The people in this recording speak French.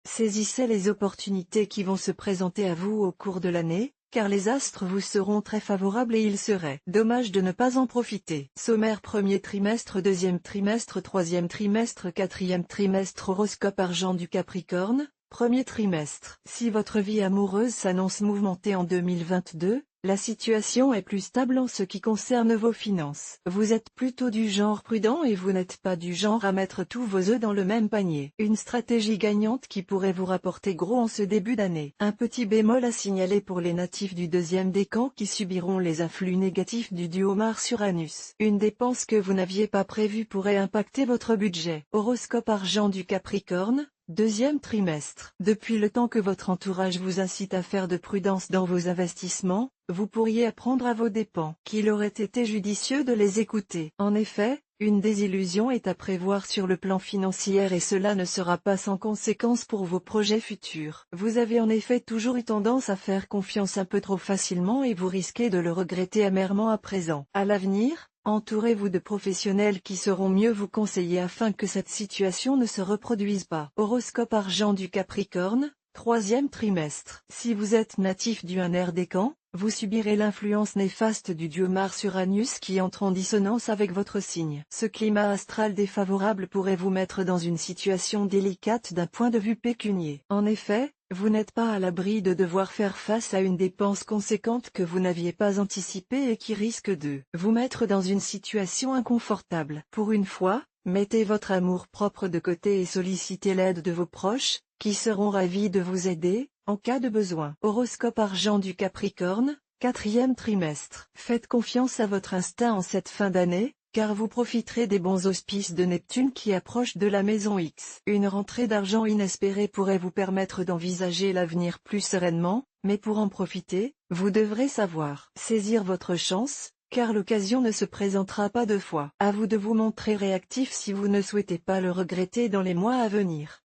Saisissez les opportunités qui vont se présenter à vous au cours de l'année, car les astres vous seront très favorables et il serait dommage de ne pas en profiter. Sommaire premier trimestre, deuxième trimestre, troisième trimestre, quatrième trimestre. Horoscope argent du Capricorne, premier trimestre. Si votre vie amoureuse s'annonce mouvementée en 2022, la situation est plus stable en ce qui concerne vos finances. Vous êtes plutôt du genre prudent et vous n'êtes pas du genre à mettre tous vos œufs dans le même panier. Une stratégie gagnante qui pourrait vous rapporter gros en ce début d'année. Un petit bémol à signaler pour les natifs du deuxième décan qui subiront les influx négatifs du duo Mars-Uranus. Une dépense que vous n'aviez pas prévue pourrait impacter votre budget. Horoscope argent du Capricorne, deuxième trimestre. Depuis le temps que votre entourage vous incite à faire de prudence dans vos investissements, vous pourriez apprendre à vos dépens qu'il aurait été judicieux de les écouter. En effet, une désillusion est à prévoir sur le plan financier et cela ne sera pas sans conséquence pour vos projets futurs. Vous avez en effet toujours eu tendance à faire confiance un peu trop facilement et vous risquez de le regretter amèrement à présent. À l'avenir, entourez-vous de professionnels qui sauront mieux vous conseiller afin que cette situation ne se reproduise pas. Horoscope argent du Capricorne, troisième trimestre. Si vous êtes natif du air décan, vous subirez l'influence néfaste du duo Mars-Uranus qui entre en dissonance avec votre signe. Ce climat astral défavorable pourrait vous mettre dans une situation délicate d'un point de vue pécunier. En effet, vous n'êtes pas à l'abri de devoir faire face à une dépense conséquente que vous n'aviez pas anticipée et qui risque de vous mettre dans une situation inconfortable. Pour une fois, mettez votre amour-propre de côté et sollicitez l'aide de vos proches, qui seront ravis de vous aider, en cas de besoin. Horoscope argent du Capricorne, quatrième trimestre. Faites confiance à votre instinct en cette fin d'année, car vous profiterez des bons auspices de Neptune qui approche de la maison X. Une rentrée d'argent inespérée pourrait vous permettre d'envisager l'avenir plus sereinement, mais pour en profiter, vous devrez savoir saisir votre chance, car l'occasion ne se présentera pas deux fois. À vous de vous montrer réactif si vous ne souhaitez pas le regretter dans les mois à venir.